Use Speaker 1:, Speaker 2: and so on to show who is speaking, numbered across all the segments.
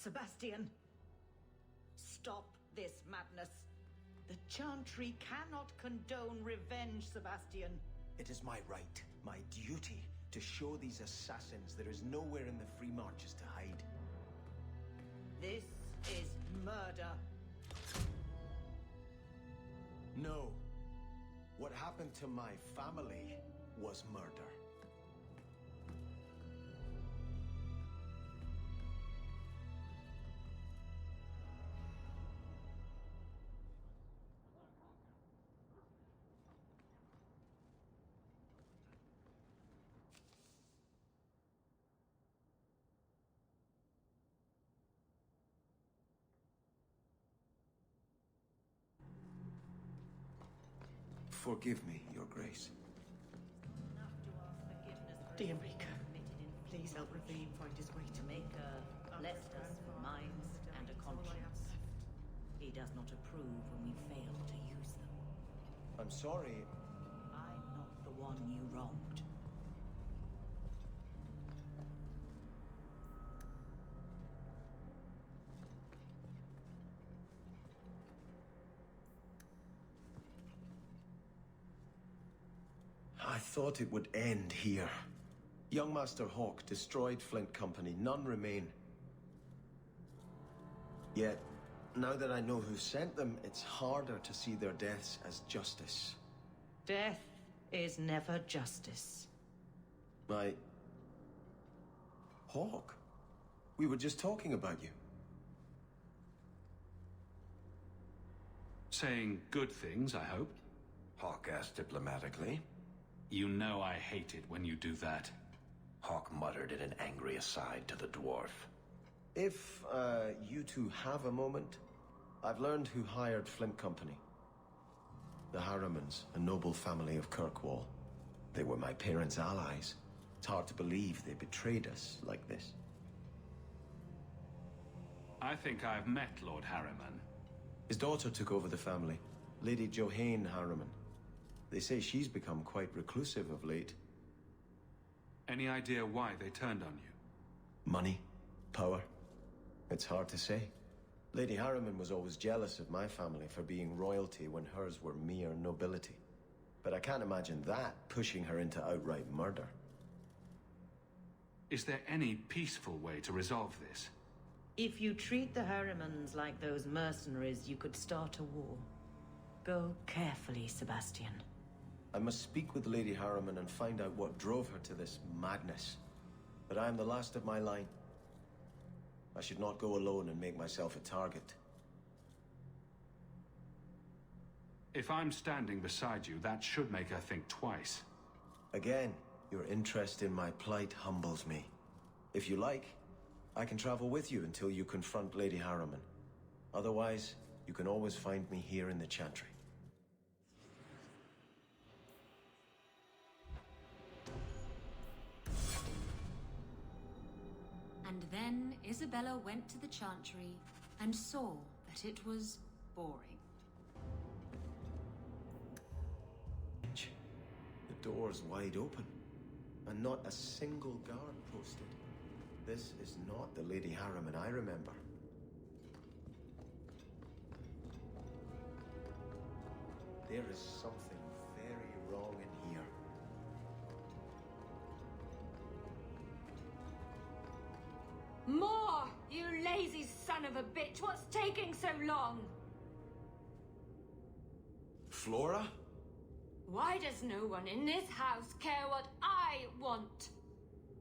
Speaker 1: Sebastian, stop this madness. The Chantry cannot condone revenge, Sebastian.
Speaker 2: It is my right, my duty, to show these assassins there is nowhere in the Free Marches to hide.
Speaker 1: This is murder.
Speaker 2: No. What happened to my family was murder. Forgive me, Your Grace.
Speaker 1: Dear Rika, please help Ravine find his way to me.
Speaker 3: Left us minds and a conscience. He does not approve when we fail to use them.
Speaker 2: I'm sorry.
Speaker 3: I'm not the one you wronged.
Speaker 2: I thought it would end here. Young Master Hawk destroyed Flint Company, none remain. Yet, now that I know who sent them, it's harder to see their deaths as justice.
Speaker 1: Death is never justice.
Speaker 2: Hawk? We were just talking about you.
Speaker 4: Saying good things, I hope.
Speaker 5: Hawk asked diplomatically.
Speaker 4: You know I hate it when you do that.
Speaker 5: Hawk muttered in an angry aside to the dwarf.
Speaker 2: If, you two have a moment, I've learned who hired Flint Company. The Harrimans, a noble family of Kirkwall. They were my parents' allies. It's hard to believe they betrayed us like this.
Speaker 4: I think I've met Lord Harriman.
Speaker 2: His daughter took over the family, Lady Johanne Harriman. They say she's become quite reclusive of late.
Speaker 4: Any idea why they turned on you?
Speaker 2: Money? Power? It's hard to say. Lady Harriman was always jealous of my family for being royalty when hers were mere nobility. But I can't imagine that pushing her into outright murder.
Speaker 4: Is there any peaceful way to resolve this?
Speaker 3: If you treat the Harrimans like those mercenaries, you could start a war. Go carefully, Sebastian.
Speaker 2: I must speak with Lady Harriman and find out what drove her to this madness. But I am the last of my line. I should not go alone and make myself a target.
Speaker 4: If I'm standing beside you, that should make her think twice.
Speaker 2: Again, your interest in my plight humbles me. If you like, I can travel with you until you confront Lady Harriman. Otherwise, you can always find me here in the Chantry.
Speaker 6: And then Isabella went to the Chantry and saw that it was boring.
Speaker 2: The door's wide open, and not a single guard posted. This is not the Lady Harriman I remember. There is something very wrong in here.
Speaker 7: More! You lazy son of a bitch! What's taking so long?
Speaker 2: Flora?
Speaker 7: Why does no one in this house care what I want?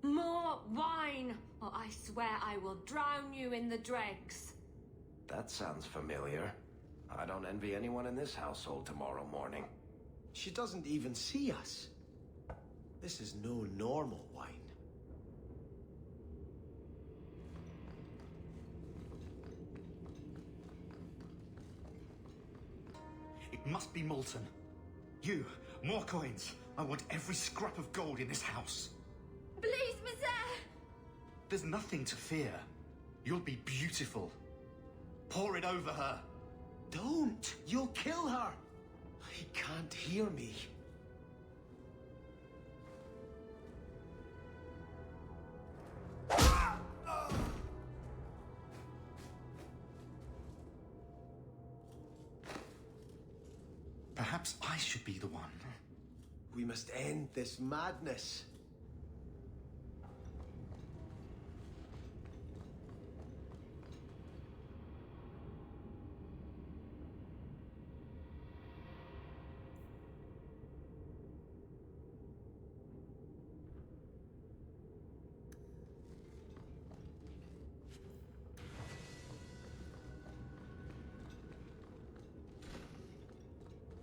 Speaker 7: More wine, or I swear I will drown you in the dregs.
Speaker 5: That sounds familiar. I don't envy anyone in this household tomorrow morning.
Speaker 2: She doesn't even see us. This is no normal wine.
Speaker 8: It must be molten. You, more coins. I want every scrap of gold in this house.
Speaker 7: Please, Monsieur!
Speaker 8: There's nothing to fear. You'll be beautiful. Pour it over her.
Speaker 2: Don't! You'll kill her! He can't hear me.
Speaker 8: Perhaps I should be the one.
Speaker 2: We must end this madness.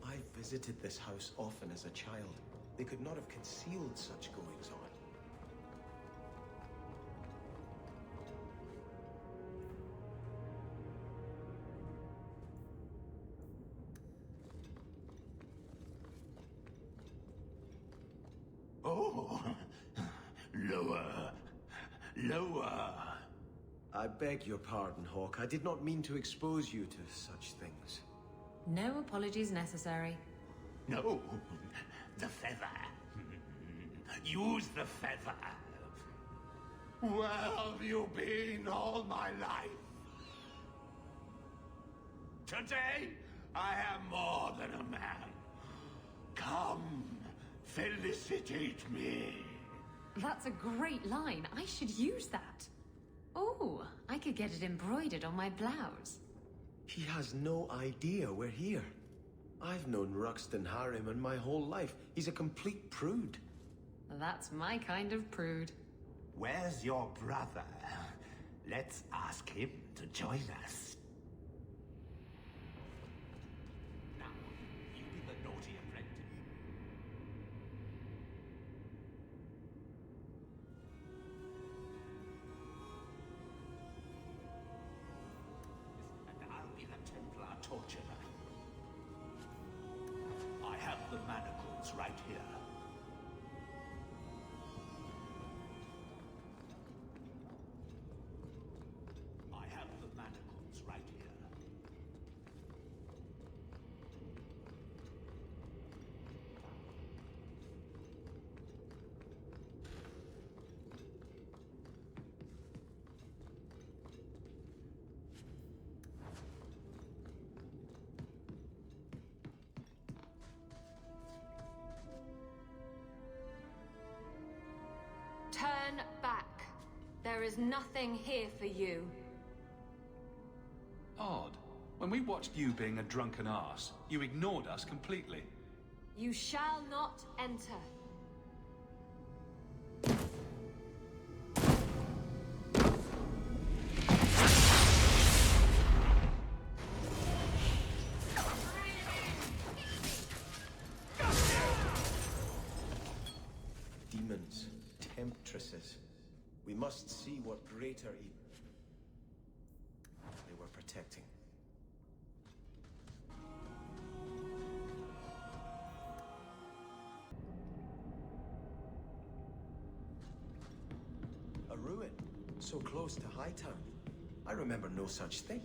Speaker 2: I visited this house often as a child. They could not have concealed such goings on.
Speaker 8: Oh, lower, lower.
Speaker 2: I beg your pardon, Hawk. I did not mean to expose you to such things.
Speaker 3: No apologies necessary.
Speaker 8: No, the feather. Use the feather. Where have you been all my life? Today, I am more than a man. Come, felicitate me.
Speaker 6: That's a great line. I should use that. Oh, I could get it embroidered on my blouse.
Speaker 2: He has no idea we're here. I've known Ruxton Harriman my whole life. He's a complete prude.
Speaker 6: That's my kind of prude.
Speaker 8: Where's your brother? Let's ask him to join us. Now, you be the naughty apprentice. And I'll be the Templar torturer. I have the manacles right here. I have the manacles right here.
Speaker 7: Turn back. There is nothing here for you.
Speaker 4: Odd. When we watched you being a drunken arse, you ignored us completely.
Speaker 7: You shall not enter.
Speaker 2: Demons, temptresses. We must see what greater evil they were protecting. A ruin, so close to Hightown. I remember no such thing.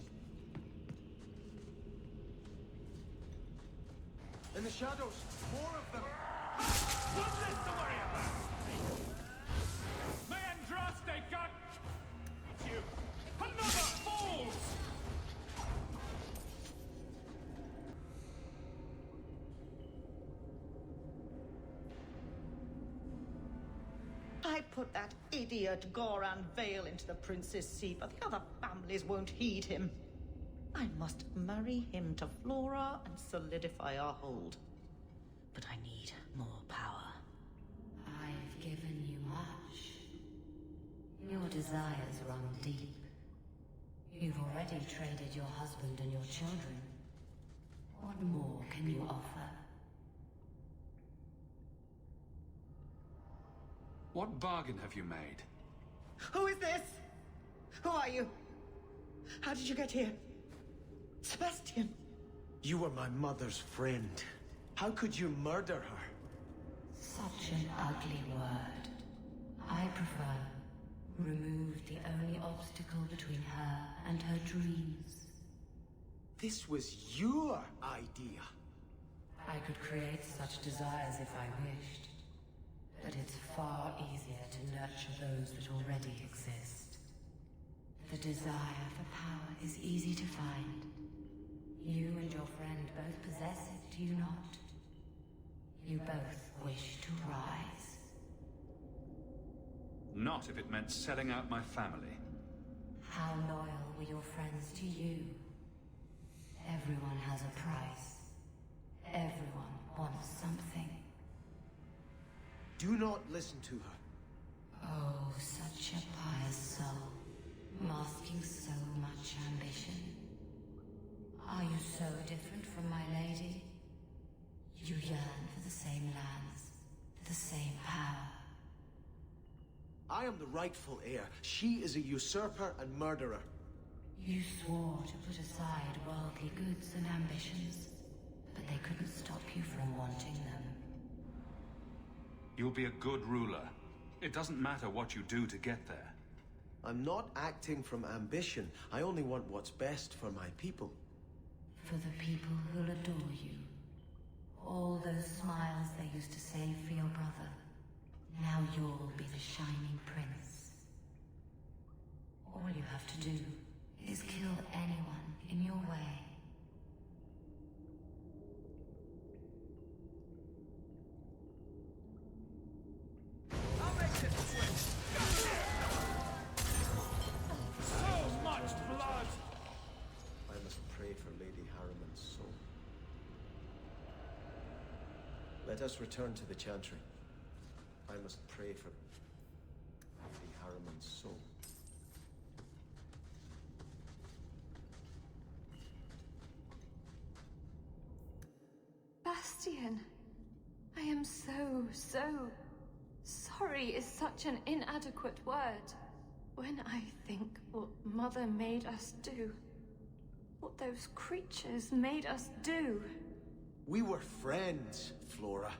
Speaker 2: In the shadows, more of them!
Speaker 4: What's this to worry about? Man, Droste got you. Another fools!
Speaker 1: I put that idiot Goran Vale into the Prince's Sea, but the other families won't heed him. I must marry him to Flora and solidify our hold. But I need more power.
Speaker 6: I've given you much. Your desires run deep. You've already traded your husband and your children. What more can you offer?
Speaker 4: What bargain have you made?
Speaker 1: Who is this? Who are you? How did you get here? Sebastian!
Speaker 2: You were my mother's friend. How could you murder her?
Speaker 6: Such an ugly word. I prefer remove the only obstacle between her and her dreams.
Speaker 2: This was your idea.
Speaker 6: I could create such desires if I wished. But it's far easier to nurture those that already exist. The desire for power is easy to find. You and your friend both possess it, do you not? You both wish to rise.
Speaker 4: Not if it meant selling out my family.
Speaker 6: How loyal were your friends to you? Everyone has a price. Everyone wants something.
Speaker 2: Do not listen to her.
Speaker 6: Oh, such a pious soul, masking so much ambition. Are you so different from my lady? You yearn for the same lands, the same power.
Speaker 2: I am the rightful heir. She is a usurper and murderer.
Speaker 6: You swore to put aside worldly goods and ambitions, but they couldn't stop you from wanting them.
Speaker 4: You'll be a good ruler. It doesn't matter what you do to get there.
Speaker 2: I'm not acting from ambition. I only want what's best for my people.
Speaker 6: For the people who'll adore you. All those smiles they used to save for your brother. Now you'll be the shining prince. All you have to do is kill anyone in your way.
Speaker 2: So much blood! I must pray for Lady Harriman's soul. Let us return to the Chantry. I must pray for Lady Harriman's soul.
Speaker 7: Bastian, I am so sorry is such an inadequate word. When I think what Mother made us do, what those creatures made us do.
Speaker 2: We were friends, Flora.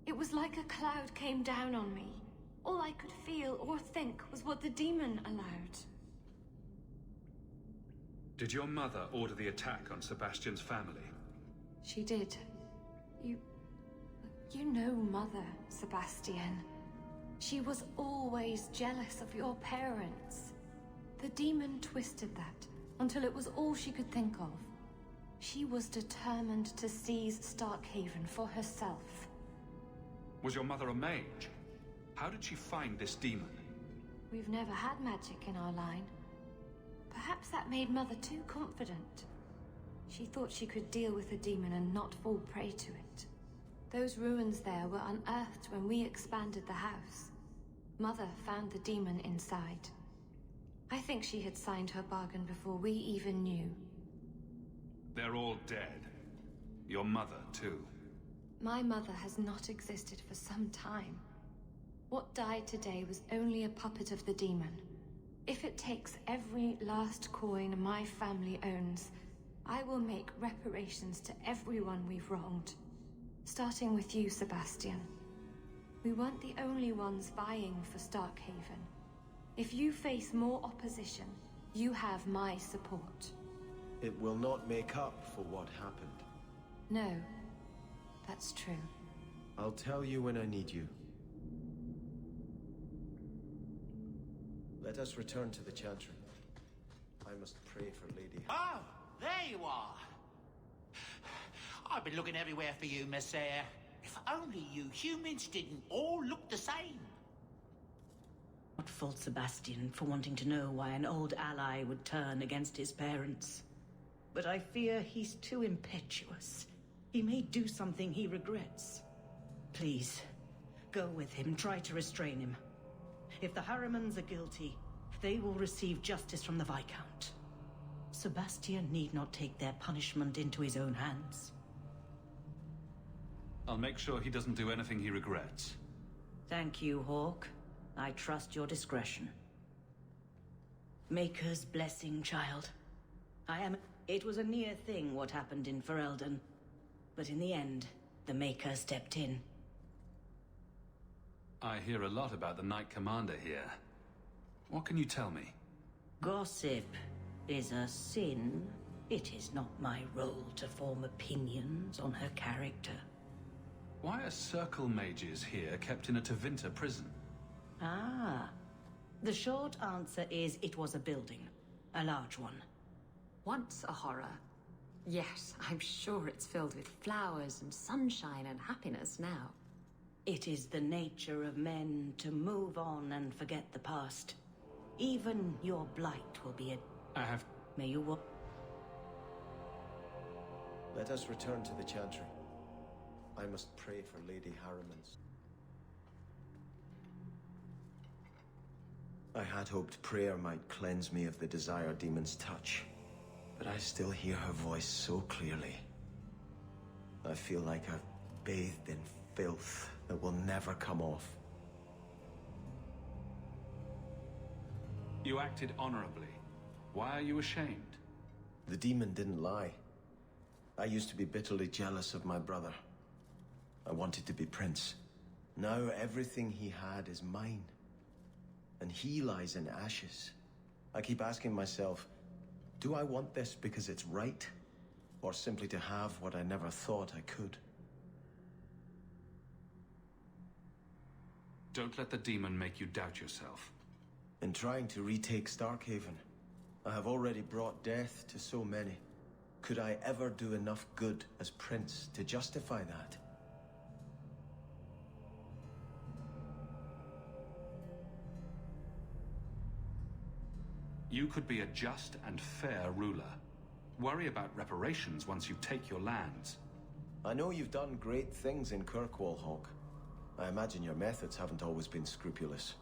Speaker 7: It was like a cloud came down on me. All I could feel or think was what the demon allowed.
Speaker 4: Did your mother order the attack on Sebastian's family?
Speaker 7: She did. You know Mother, Sebastian. She was always jealous of your parents. The demon twisted that until it was all she could think of. She was determined to seize Starkhaven for herself.
Speaker 4: Was your mother a mage? How did she find this demon?
Speaker 7: We've never had magic in our line. Perhaps that made Mother too confident. She thought she could deal with the demon and not fall prey to it. Those ruins there were unearthed when we expanded the house. Mother found the demon inside. I think she had signed her bargain before we even knew.
Speaker 4: They're all dead. Your mother, too.
Speaker 7: My mother has not existed for some time. What died today was only a puppet of the demon. If it takes every last coin my family owns, I will make reparations to everyone we've wronged. Starting with you, Sebastian. We weren't the only ones vying for Starkhaven. If you face more opposition, you have my support.
Speaker 2: It will not make up for what happened.
Speaker 7: No, that's true.
Speaker 2: I'll tell you when I need you. Let us return to the Chantry. I must pray for Lady...
Speaker 9: Oh, there you are. I've been looking everywhere for you, Messiah. If only you humans didn't all look the same.
Speaker 3: Not fault Sebastian for wanting to know why an old ally would turn against his parents. But I fear he's too impetuous. He may do something he regrets. Please, go with him, try to restrain him. If the Harrimans are guilty, they will receive justice from the Viscount. Sebastian need not take their punishment into his own hands.
Speaker 4: I'll make sure he doesn't do anything he regrets.
Speaker 3: Thank you, Hawk. I trust your discretion. Maker's blessing, child. It was a near thing what happened in Ferelden. But in the end, the Maker stepped in.
Speaker 4: I hear a lot about the Knight Commander here. What can you tell me?
Speaker 3: Gossip is a sin. It is not my role to form opinions on her character.
Speaker 4: Why are Circle mages here kept in a Tevinter prison?
Speaker 3: Ah. The short answer is it was a building. A large one.
Speaker 10: Once a horror. Yes, I'm sure it's filled with flowers and sunshine and happiness now.
Speaker 3: It is the nature of men to move on and forget the past. Even your blight will be a...
Speaker 4: I have...
Speaker 3: May you walk...
Speaker 2: Let us return to the Chantry. I must pray for Lady Harriman's. I had hoped prayer might cleanse me of the Desire Demon's touch, but I still hear her voice so clearly. I feel like I've bathed in filth that will never come off.
Speaker 4: You acted honorably. Why are you ashamed?
Speaker 2: The demon didn't lie. I used to be bitterly jealous of my brother. I wanted to be prince. Now everything he had is mine. And he lies in ashes. I keep asking myself, do I want this because it's right? Or simply to have what I never thought I could?
Speaker 4: Don't let the demon make you doubt yourself.
Speaker 2: In trying to retake Starkhaven, I have already brought death to so many. Could I ever do enough good as prince to justify that?
Speaker 4: You could be a just and fair ruler. Worry about reparations once you take your lands.
Speaker 2: I know you've done great things in Kirkwall, Hawk. I imagine your methods haven't always been scrupulous.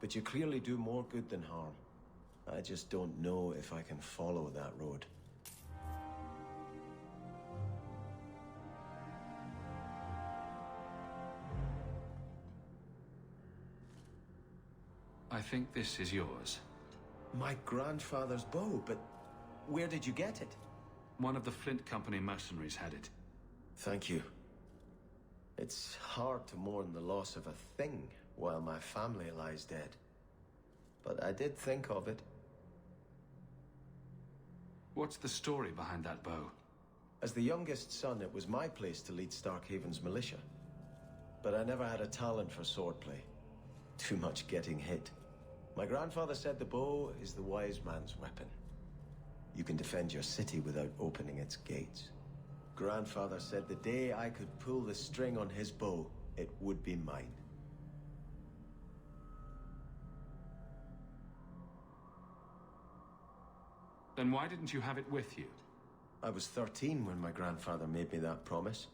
Speaker 2: But you clearly do more good than harm. I just don't know if I can follow that road.
Speaker 4: I think this is yours.
Speaker 2: My grandfather's bow, but where did you get it?
Speaker 4: One of the Flint Company mercenaries had it.
Speaker 2: Thank you. It's hard to mourn the loss of a thing while my family lies dead. But I did think of it.
Speaker 4: What's the story behind that bow?
Speaker 2: As the youngest son, it was my place to lead Starkhaven's militia. But I never had a talent for swordplay. Too much getting hit. My grandfather said the bow is the wise man's weapon. You can defend your city without opening its gates. Grandfather said the day I could pull the string on his bow, it would be mine.
Speaker 4: Then why didn't you have it with you?
Speaker 2: I was 13 when my grandfather made me that promise.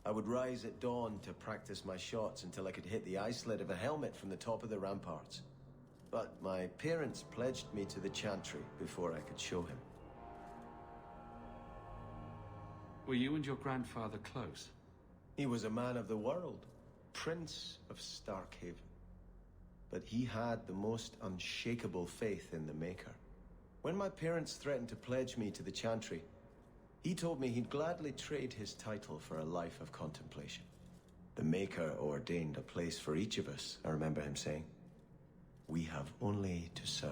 Speaker 2: I would rise at dawn to practice my shots until I could hit the eye slit of a helmet from the top of the ramparts. But my parents pledged me to the Chantry before I could show him.
Speaker 4: Were you and your grandfather close?
Speaker 2: He was a man of the world, Prince of Starkhaven. But he had the most unshakable faith in the Maker. When my parents threatened to pledge me to the Chantry, he told me he'd gladly trade his title for a life of contemplation. The Maker ordained a place for each of us, I remember him saying. We have only to serve.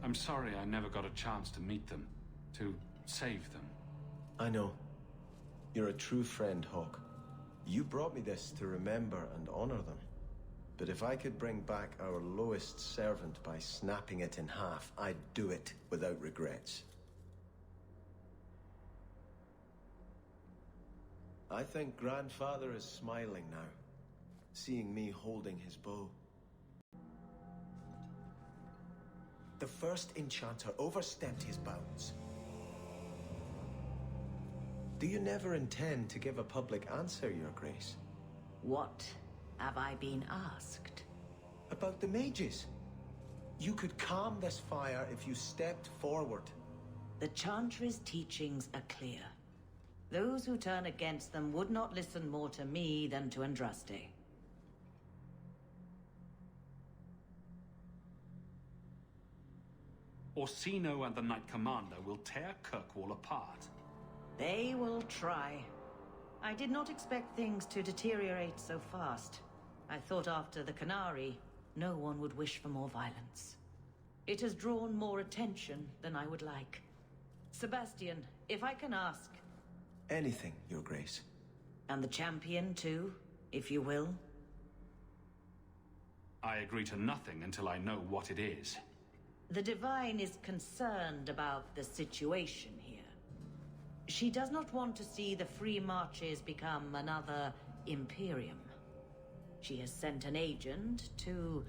Speaker 4: I'm sorry I never got a chance to meet them, to save them.
Speaker 2: I know. You're a true friend, Hawk. You brought me this to remember and honor them. But if I could bring back our lowest servant by snapping it in half, I'd do it without regrets. I think Grandfather is smiling now, seeing me holding his bow. The first enchanter overstepped his bounds. Do you never intend to give a public answer, Your Grace?
Speaker 3: What have I been asked?
Speaker 2: About the mages. You could calm this fire if you stepped forward.
Speaker 3: The Chantry's teachings are clear. Those who turn against them would not listen more to me than to Andraste.
Speaker 4: Orsino and the Knight Commander will tear Kirkwall apart.
Speaker 3: They will try. I did not expect things to deteriorate so fast. I thought after the Canary, no one would wish for more violence. It has drawn more attention than I would like. Sebastian, if I can ask...
Speaker 2: Anything, Your Grace.
Speaker 3: And the champion too, if you will?
Speaker 4: I agree to nothing until I know what it is.
Speaker 3: The Divine is concerned about the situation here. She does not want to see the Free Marches become another Imperium. She has sent an agent to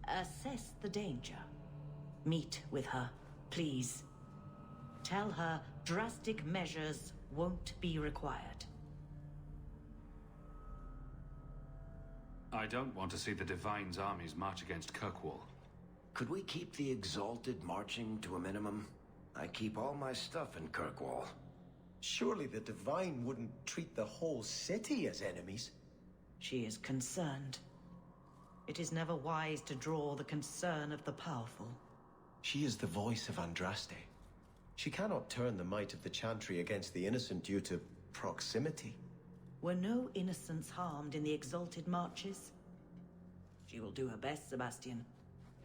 Speaker 3: assess the danger. Meet with her, please. Tell her drastic measures won't be required.
Speaker 4: I don't want to see the Divine's armies march against Kirkwall.
Speaker 5: Could we keep the Exalted marching to a minimum? I keep all my stuff in Kirkwall.
Speaker 2: Surely the Divine wouldn't treat the whole city as enemies.
Speaker 3: She is concerned. It is never wise to draw the concern of the powerful.
Speaker 2: She is the voice of Andraste. She cannot turn the might of the Chantry against the innocent due to proximity.
Speaker 3: Were no innocents harmed in the Exalted marches? She will do her best, Sebastian.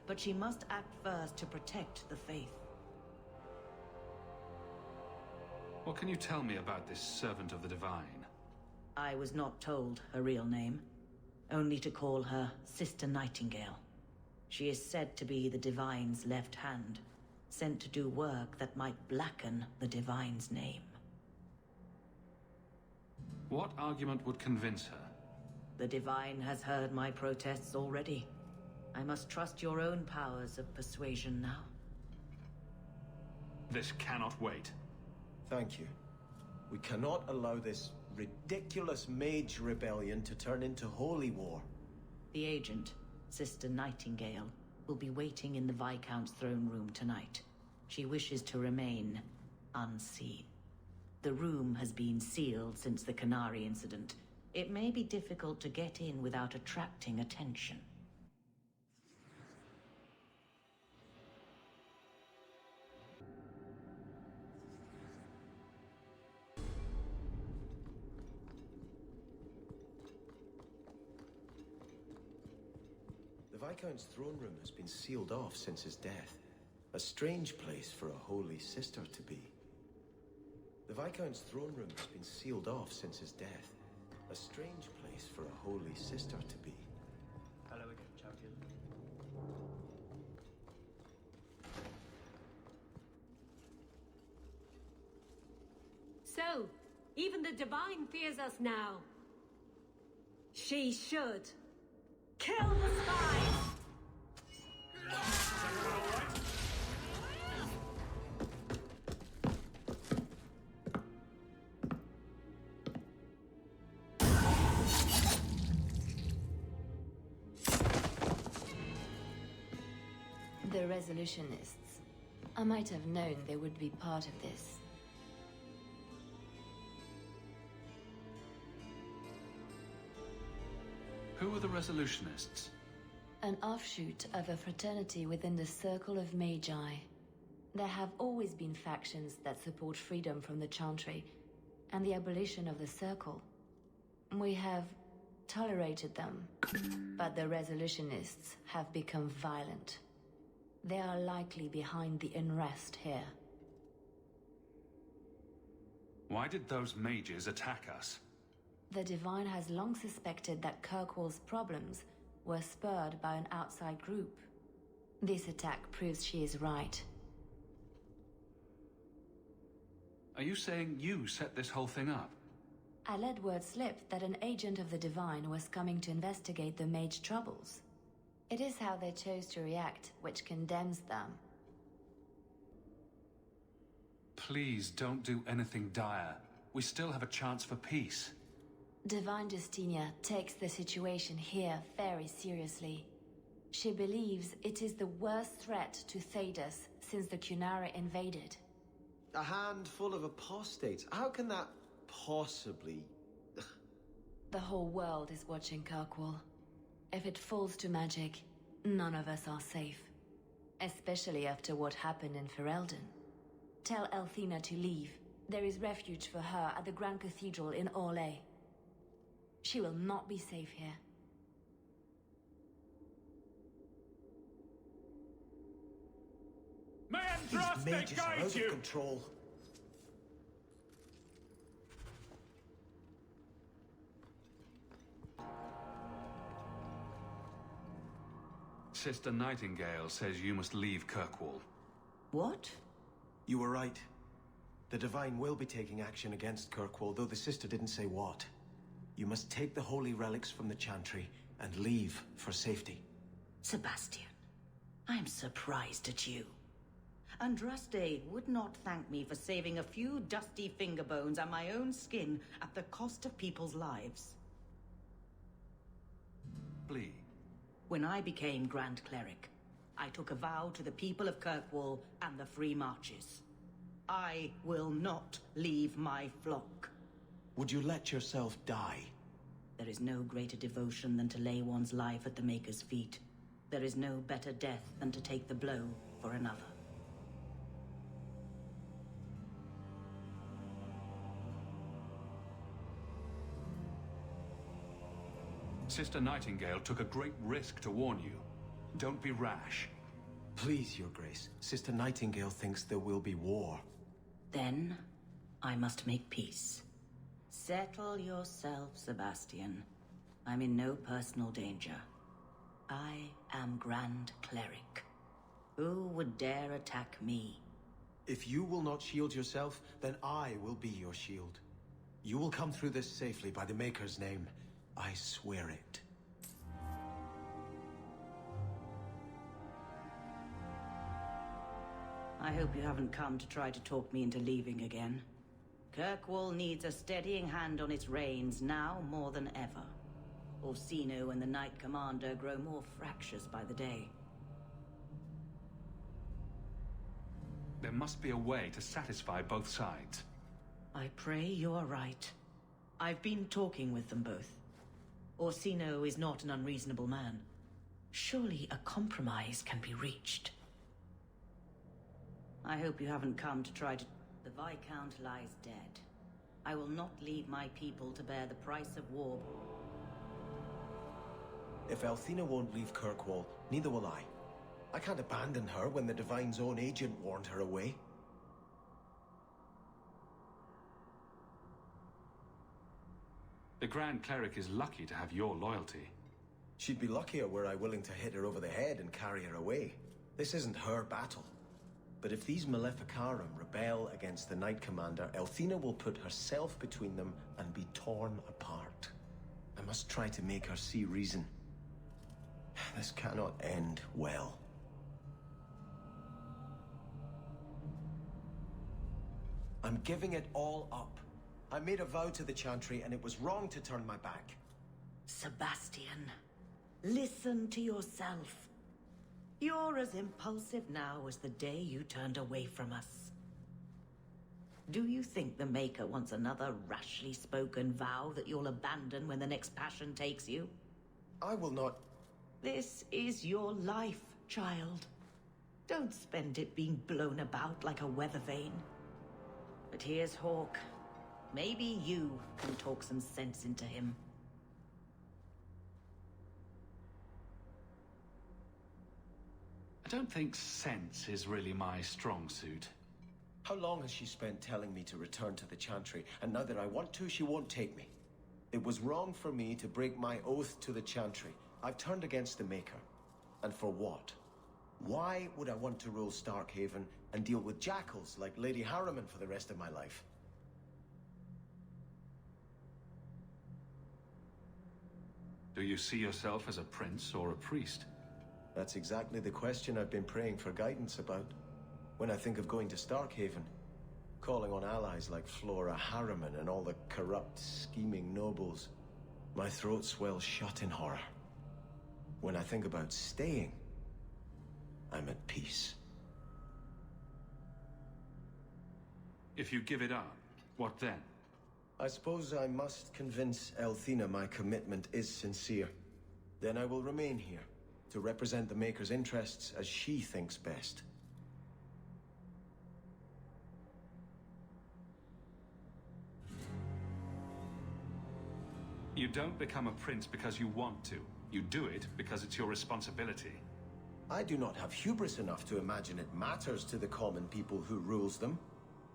Speaker 3: But she must act first to protect the faith.
Speaker 4: What can you tell me about this servant of the Divine?
Speaker 3: I was not told her real name. Only to call her Sister Nightingale. She is said to be the Divine's left hand, sent to do work that might blacken the Divine's name.
Speaker 4: What argument would convince her?
Speaker 3: The Divine has heard my protests already. I must trust your own powers of persuasion now.
Speaker 4: This cannot wait.
Speaker 2: Thank you. We cannot allow this ridiculous mage rebellion to turn into holy war.
Speaker 3: The agent, Sister Nightingale, will be waiting in the Viscount's throne room tonight. She wishes to remain unseen. The room has been sealed since the Canary incident. It may be difficult to get in without attracting attention.
Speaker 2: The Viscount's throne room has been sealed off since his death. A strange place for a holy sister to be. The Viscount's throne room has been sealed off since his death. A strange place for a holy sister to be.
Speaker 11: Hello again, champion.
Speaker 12: So, even the Divine fears us now. She should. Kill the spies!
Speaker 6: The Resolutionists. I might have known they would be part of this.
Speaker 4: Who are the Resolutionists?
Speaker 6: An offshoot of a fraternity within the Circle of Magi. There have always been factions that support freedom from the Chantry and the abolition of the Circle. We have tolerated them, but the Resolutionists have become violent. They are likely behind the unrest here.
Speaker 4: Why did those mages attack us?
Speaker 6: The Divine has long suspected that Kirkwall's problems were spurred by an outside group. This attack proves she is right.
Speaker 4: Are you saying you set this whole thing up?
Speaker 6: I let word slip that an agent of the Divine was coming to investigate the mage troubles. It is how they chose to react, which condemns them.
Speaker 4: Please don't do anything dire. We still have a chance for peace.
Speaker 6: Divine Justinia takes the situation here very seriously. She believes it is the worst threat to Thedas since the Cunara invaded.
Speaker 2: A handful of apostates? How can that possibly...
Speaker 6: The whole world is watching Kirkwall. If it falls to magic, none of us are safe. Especially after what happened in Ferelden. Tell Elthina to leave. There is refuge for her at the Grand Cathedral in Orlais. She will not be safe here.
Speaker 2: These mages are out of control.
Speaker 4: Sister Nightingale says you must leave Kirkwall.
Speaker 3: What?
Speaker 2: You were right. The Divine will be taking action against Kirkwall, though the sister didn't say what. You must take the holy relics from the Chantry and leave for safety.
Speaker 3: Sebastian, I'm surprised at you. Andraste would not thank me for saving a few dusty finger bones and my own skin at the cost of people's lives.
Speaker 4: Flee.
Speaker 3: When I became Grand Cleric, I took a vow to the people of Kirkwall and the Free Marches. I will not leave my flock.
Speaker 2: Would you let yourself die?
Speaker 3: There is no greater devotion than to lay one's life at the Maker's feet. There is no better death than to take the blow for another.
Speaker 4: Sister Nightingale took a great risk to warn you. Don't be rash.
Speaker 2: Please, Your Grace. Sister Nightingale thinks there will be war.
Speaker 3: Then, I must make peace. Settle yourself, Sebastian. I'm in no personal danger. I am Grand Cleric. Who would dare attack me?
Speaker 2: If you will not shield yourself, then I will be your shield. You will come through this safely by the Maker's name. I swear it.
Speaker 3: I hope you haven't come to try to talk me into leaving again. Kirkwall needs a steadying hand on its reins now more than ever. Orsino and the Knight Commander grow more fractious by the day.
Speaker 4: There must be a way to satisfy both sides.
Speaker 3: I pray you are right. I've been talking with them both. Orsino is not an unreasonable man. Surely a compromise can be reached. I hope you haven't come to try to... The Viscount lies dead. I will not leave my people to bear the price of war.
Speaker 2: If Althena won't leave Kirkwall, neither will I. I can't abandon her when the Divine's own agent warned her away.
Speaker 4: The Grand Cleric is lucky to have your loyalty.
Speaker 2: She'd be luckier were I willing to hit her over the head and carry her away. This isn't her battle. But if these Maleficarum rebel against the Knight Commander, Althena will put herself between them and be torn apart. I must try to make her see reason. This cannot end well. I'm giving it all up. I made a vow to the Chantry, and it was wrong to turn my back.
Speaker 3: Sebastian, listen to yourself. You're as impulsive now as the day you turned away from us. Do you think the Maker wants another rashly spoken vow that you'll abandon when the next passion takes you?
Speaker 2: I will not...
Speaker 3: This is your life, child. Don't spend it being blown about like a weather vane. But here's Hawke. Maybe you can talk some sense into him.
Speaker 4: I don't think sense is really my strong suit.
Speaker 2: How long has she spent telling me to return to the Chantry, and now that I want to, she won't take me? It was wrong for me to break my oath to the Chantry. I've turned against the Maker. And for what? Why would I want to rule Starkhaven and deal with jackals like Lady Harriman for the rest of my life?
Speaker 4: Do you see yourself as a prince or a priest?
Speaker 2: That's exactly the question I've been praying for guidance about. When I think of going to Starkhaven, calling on allies like Flora Harriman and all the corrupt, scheming nobles, my throat swells shut in horror. When I think about staying, I'm at peace.
Speaker 4: If you give it up, what then?
Speaker 2: I suppose I must convince Althena my commitment is sincere. Then I will remain here, to represent the Maker's interests as she thinks best.
Speaker 4: You don't become a prince because you want to. You do it because it's your responsibility.
Speaker 2: I do not have hubris enough to imagine it matters to the common people who rules them.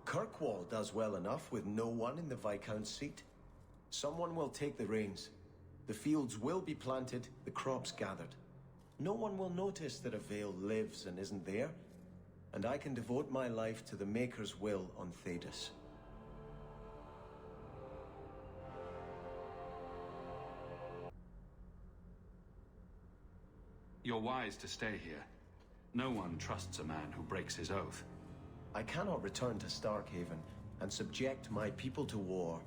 Speaker 2: Kirkwall does well enough with no one in the Viscount's seat. Someone will take the reins. The fields will be planted, the crops gathered. No one will notice that a Veil lives and isn't there, and I can devote my life to the Maker's will on Thedas.
Speaker 4: You're wise to stay here. No one trusts a man who breaks his oath.
Speaker 2: I cannot return to Starkhaven and subject my people to war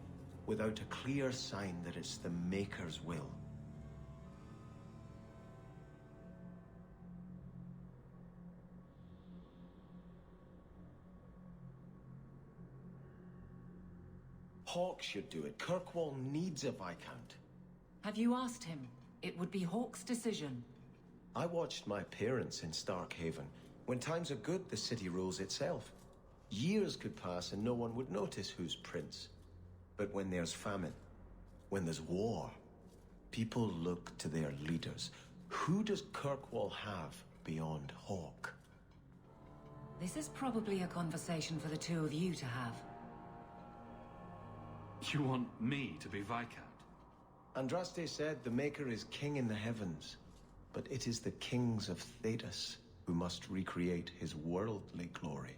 Speaker 2: without a clear sign that it's the Maker's will. Hawke should do it. Kirkwall needs a Viscount.
Speaker 3: Have you asked him? It would be Hawke's decision.
Speaker 2: I watched my parents in Starkhaven. When times are good, the city rules itself. Years could pass and no one would notice who's prince. But when there's famine, when there's war, people look to their leaders. Who does Kirkwall have beyond Hawke?
Speaker 3: This is probably a conversation for the two of you to have.
Speaker 4: You want me to be Viscount?
Speaker 2: Andraste said the Maker is king in the heavens, but it is the kings of Thedas who must recreate his worldly glory.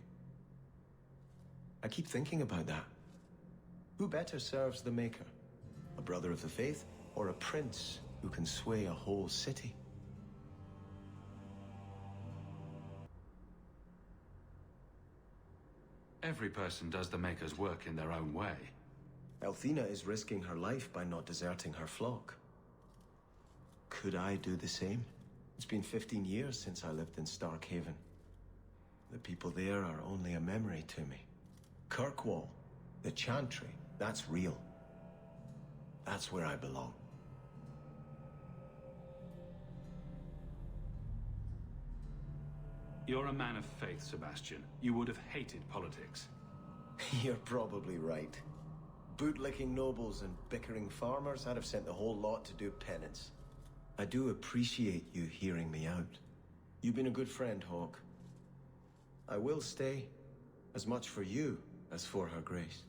Speaker 2: I keep thinking about that. Who better serves the Maker? A brother of the faith, or a prince who can sway a whole city?
Speaker 4: Every person does the Maker's work in their own way.
Speaker 2: Althena is risking her life by not deserting her flock. Could I do the same? It's been 15 years since I lived in Starkhaven. The people there are only a memory to me. Kirkwall, the Chantry, that's real. That's where I belong.
Speaker 4: You're a man of faith, Sebastian. You would have hated politics.
Speaker 2: You're probably right. Bootlicking nobles and bickering farmers, I'd have sent the whole lot to do penance. I do appreciate you hearing me out. You've been a good friend, Hawke. I will stay, as much for you as for her grace.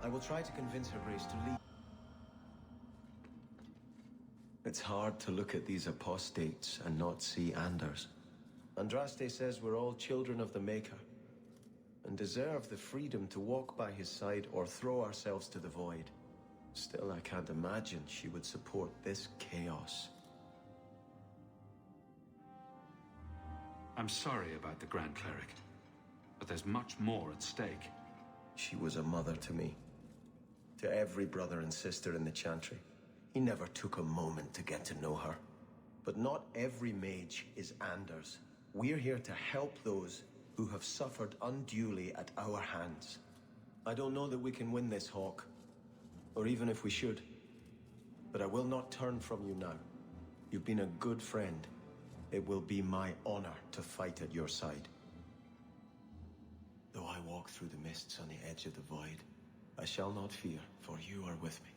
Speaker 2: I will try to convince her grace to leave. It's hard to look at these apostates and not see Anders. Andraste says we're all children of the Maker, and deserve the freedom to walk by his side or throw ourselves to the void. Still, I can't imagine she would support this chaos.
Speaker 4: I'm sorry about the Grand Cleric, but there's much more at stake.
Speaker 2: She was a mother to me. To every brother and sister in the Chantry. He never took a moment to get to know her. But not every mage is Anders. We're here to help those who have suffered unduly at our hands. I don't know that we can win this, Hawke, or even if we should. But I will not turn from you now. You've been a good friend. It will be my honor to fight at your side. Though I walk through the mists on the edge of the void, I shall not fear, for you are with me.